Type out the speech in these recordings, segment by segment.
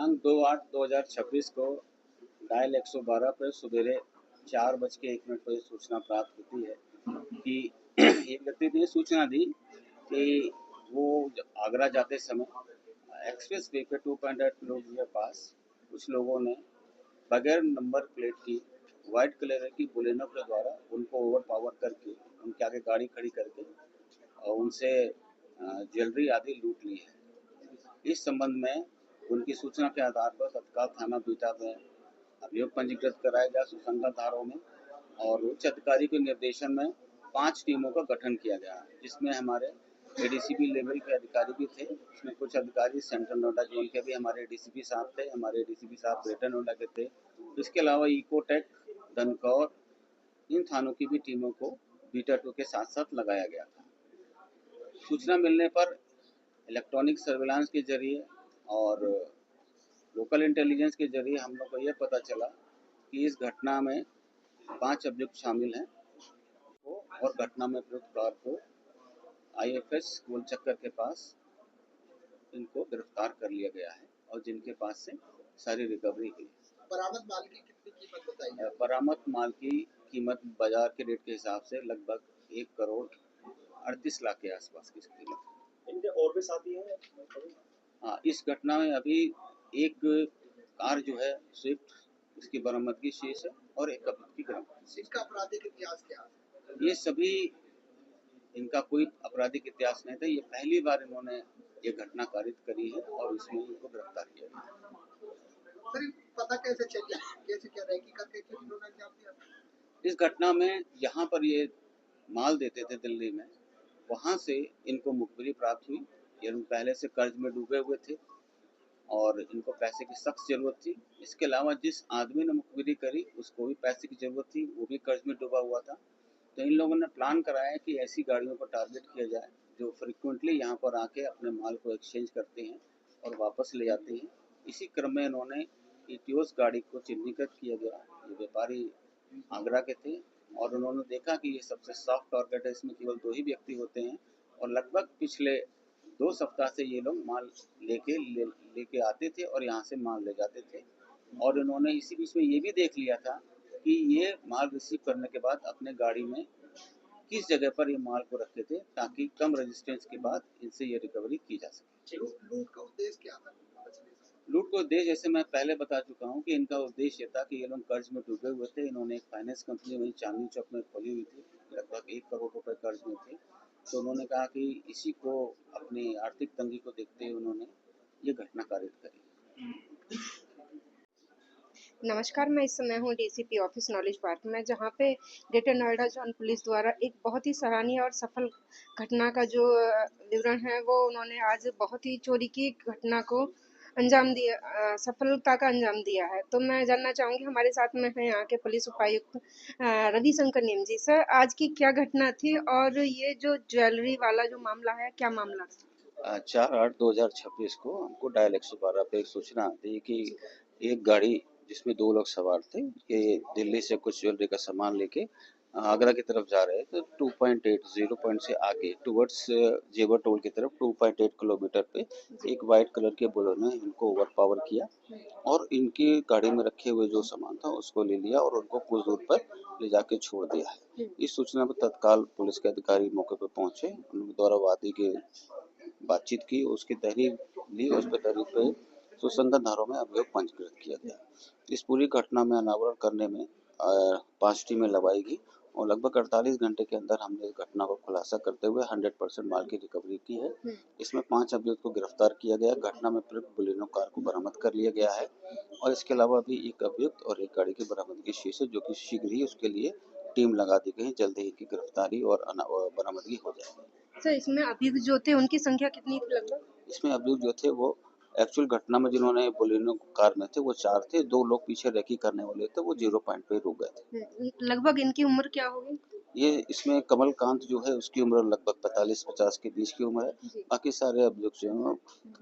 दिनांक 2/8/2026 को डायल 112 पर सवेरे 4:01 पर सूचना प्राप्त होती है कि एक व्यक्ति ने सूचना दी कि वो आगरा जाते समय एक्सप्रेस वे पे 2.8 किलोमीटर के पास कुछ लोगों ने बगैर नंबर प्लेट की वाइट कलर की बुलेनो के द्वारा उनको ओवर पावर करके उनके आगे गाड़ी खड़ी करके और उनसे ज्वेलरी आदि लूट ली है। इस संबंध में उनकी सूचना के आधार पर तत्काल थाना बीटा में अभियोग पंजीकृत कराया गया सुसंगत धाराओं में और उच्च अधिकारी के निर्देशन में 5 टीमों का गठन किया गया, जिसमें हमारे एडीसीपी लेवल के अधिकारी भी थे। इसमें कुछ अधिकारी सेंट्रल नोएडा जोन के भी हमारे एडीसीपी साहब थे, हमारे एडीसीपी साहब ग्रेटर नोएडा के थे। इसके अलावा इकोटेक, धनकौर, इन थानों की भी टीमों को बीटा 2 के साथ साथ लगाया गया था। सूचना मिलने पर इलेक्ट्रॉनिक सर्विलांस के जरिए और लोकल इंटेलिजेंस के जरिए हम लोग को यह पता चला कि इस घटना में 5 अभियुक्त शामिल हैं और घटना में प्रयुक्त कार को आईएफएस गोल चक्कर के पास इनको गिरफ्तार कर लिया गया है और जिनके पास से सारी रिकवरी हुई। बरामद माल की कितनी कीमत बताई? बरामद माल की कीमत बाजार के रेट के हिसाब से लगभग 1 करोड़ 38 लाख के आसपास की कीमत है। इनके और भी साथी हैं? हाँ, इस घटना में अभी एक कार जो है स्विफ्ट, इसकी बरामदगी शेष है और एक अभियुक्त की गिरफ्तारी। इसका आपराधिक इतिहास क्या है? ये सभी, इनका कोई आपराधिक इतिहास नहीं था। ये पहली बार इन्होंने ये घटना कारित करी है और इसमें इनको गिरफ्तार किया गया। सर पता कैसे चला, कैसे क्या रैकी करके इन्होंने अंजाम दिया? इस घटना में जहाँ पर ये माल देते थे दिल्ली में, वहाँ से इनको मुखबिरी प्राप्त हुई। ये लोग पहले से कर्ज में डूबे हुए थे और इनको पैसे की सख्त जरूरत थी। इसके अलावा जिस आदमी ने मुखबिरी करी उसको भी पैसे की जरूरत थी, वो भी कर्ज में डूबा हुआ था। तो इन लोगों ने प्लान कराया कि ऐसी गाड़ियों पर टारगेट किया जाए जो फ्रिक्वेंटली यहाँ पर आके अपने माल को एक्सचेंज करते हैं और वापस ले जाते हैं। इसी क्रम में इन्होंने इटियोस गाड़ी को चिन्हीकृत किया गया। ये व्यापारी आगरा के थे और उन्होंने देखा कि ये सबसे सॉफ्ट टारगेट है, इसमें केवल 2 ही व्यक्ति होते हैं और लगभग पिछले 2 सप्ताह से ये लोग माल लेके आते थे और यहाँ से माल ले जाते थे। और इन्होंने इसी बीच में ये भी देख लिया था कि ये माल रिसीव करने के बाद अपने गाड़ी में किस जगह पर ये माल को रखे थे ताकि कम रेजिस्टेंस के बाद इनसे ये रिकवरी की जा सके। लूट का उद्देश्य क्या था? लूट का उद्देश्य जैसे मैं पहले बता चुका हूँ कि इनका उद्देश्य था कि ये लोग कर्ज में डूबे हुए थे। इन्होंने एक फाइनेंस कंपनी वहीं चांदनी चौक में खोली हुई थी, लगभग 1 करोड़ रुपए कर्ज में थे। तो उन्होंने कहा कि इसी को अपनी आर्थिक तंगी को देखते हुए उन्होंने ये घटना कारित करी। नमस्कार, मैं इस समय हूँ डीसीपी ऑफिस नॉलेज पार्क में, जहाँ पे ग्रेटर नोएडा जोन पुलिस द्वारा एक बहुत ही सराहनीय और सफल घटना का जो विवरण है वो उन्होंने आज बहुत ही चोरी की घटना को अंजाम दिया, सफलता का अंजाम दिया है। तो मैं जानना चाहूँगी, हमारे साथ में है यहाँ के पुलिस उपायुक्त रविशंकर नेम जी। सर, आज की क्या घटना थी और ये जो ज्वेलरी वाला जो मामला है, क्या मामला था? 4/8/2026 को हमको डायल 112 पे एक सूचना आती है कि एक गाड़ी जिसमें 2 लोग सवार थे, ये दिल्ली से कुछ ज्वेलरी का सामान लेके आगरा की तरफ जा रहे थे। 2.8 0 पॉइंट से आगे टुवर्ड्स जेवर टोल की तरफ 2.8 किलोमीटर पे एक वाइट कलर के बुलेरो ने इनको ओवरपावर किया और इनकी गाड़ी में रखे हुए जो सामान था उसको ले लिया और उनको कुछ दूर पर ले जाके छोड़ दिया है। इस सूचना पर तत्काल पुलिस के अधिकारी मौके पर पहुंचे, उनके द्वारा वादी के बातचीत की, उसकी तहरीर ली, उस पर तहरीर पे सुसंगत धाराओं में अभियोग पंजीकृत किया गया। इस पूरी घटना में अनावरण करने में 5 टीमें लगाई गई और लगभग 48 घंटे के अंदर हमने इस घटना को खुलासा करते हुए 100% माल की रिकवरी की है। इसमें 5 अभियुक्त को गिरफ्तार किया गया। घटना में प्रयुक्त बुलेनो कार को बरामद कर लिया गया है और इसके अलावा भी एक अभियुक्त और एक गाड़ी की बरामदगी शेष है, जो कि शीघ्र ही उसके लिए टीम लगा दी गई। जल्द ही इनकी गिरफ्तारी और बरामदगी हो जाएगी। सर, इसमें अभियुक्त जो थे उनकी संख्या कितनी थी लगभग? इसमें अभियुक्त जो थे वो एक्चुअल घटना में जिन्होंने बोलेनो कार में थे वो 4 थे, 2 लोग पीछे रेकी करने वाले थे, वो 0 पॉइंट पे रुक गए थे। लगभग इनकी उम्र क्या होगी? ये इसमें कमलकांत जो है उसकी उम्र लगभग 45-50 के बीच की उम्र है। बाकी सारे अभियुक्त जो हैं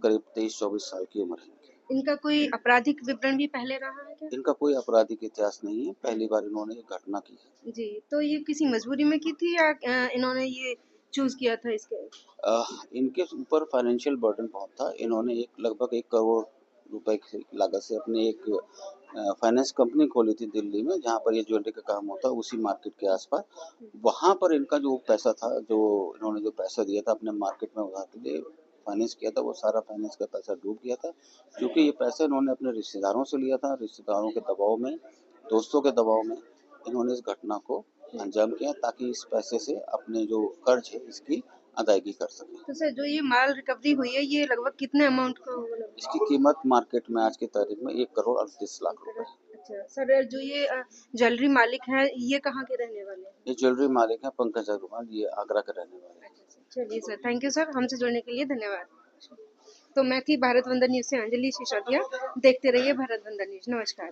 करीब 23-24 साल की उम्र है। इनका कोई आपराधिक विवरण भी पहले रहा है क्या? इनका कोई आपराधिक इतिहास नहीं है, पहली बार इन्होंने ये घटना की है। जी, तो ये किसी मजबूरी में की थी या इन्होंने ये चूज किया था इसके? इनके ऊपर फाइनेंशियल बर्डन बहुत था। इन्होंने लगभग 1 करोड़ रुपए की लागत से अपनी एक फाइनेंस कंपनी खोली थी दिल्ली में, जहाँ पर ये ज्वेलरी का काम होता है, उसी मार्केट के आसपास। वहाँ पर इनका जो पैसा था, जो इन्होंने जो पैसा दिया था अपने मार्केट में उधार के लिए, फाइनेंस किया था, वो सारा फाइनेंस का पैसा डूब गया था। क्योंकि ये पैसा इन्होंने अपने रिश्तेदारों से लिया था, रिश्तेदारों के दबाव में, दोस्तों के दबाव में इन्होंने इस घटना को अंजाम किया, ताकि इस पैसे से अपने जो कर्ज है इसकी अदायगी कर सके। तो सर जो ये माल रिकवरी हुई है ये लगभग कितने अमाउंट का होगा? इसकी कीमत मार्केट में आज की तारीख में 1,38,00,000 रुपए। अच्छा सर, जो ये ज्वेलरी मालिक है ये कहाँ के रहने वाले हैं? ये ज्वेलरी मालिक है पंकज अग्रवाल, ये आगरा के रहने वाले हैं। चलिए सर, थैंक यू सर, हमसे जुड़ने के लिए धन्यवाद। तो मैं थी भारत वंदन न्यूज़ से अंजलि सिसोदिया। देखते रहिए भारत वंदन न्यूज़। नमस्कार।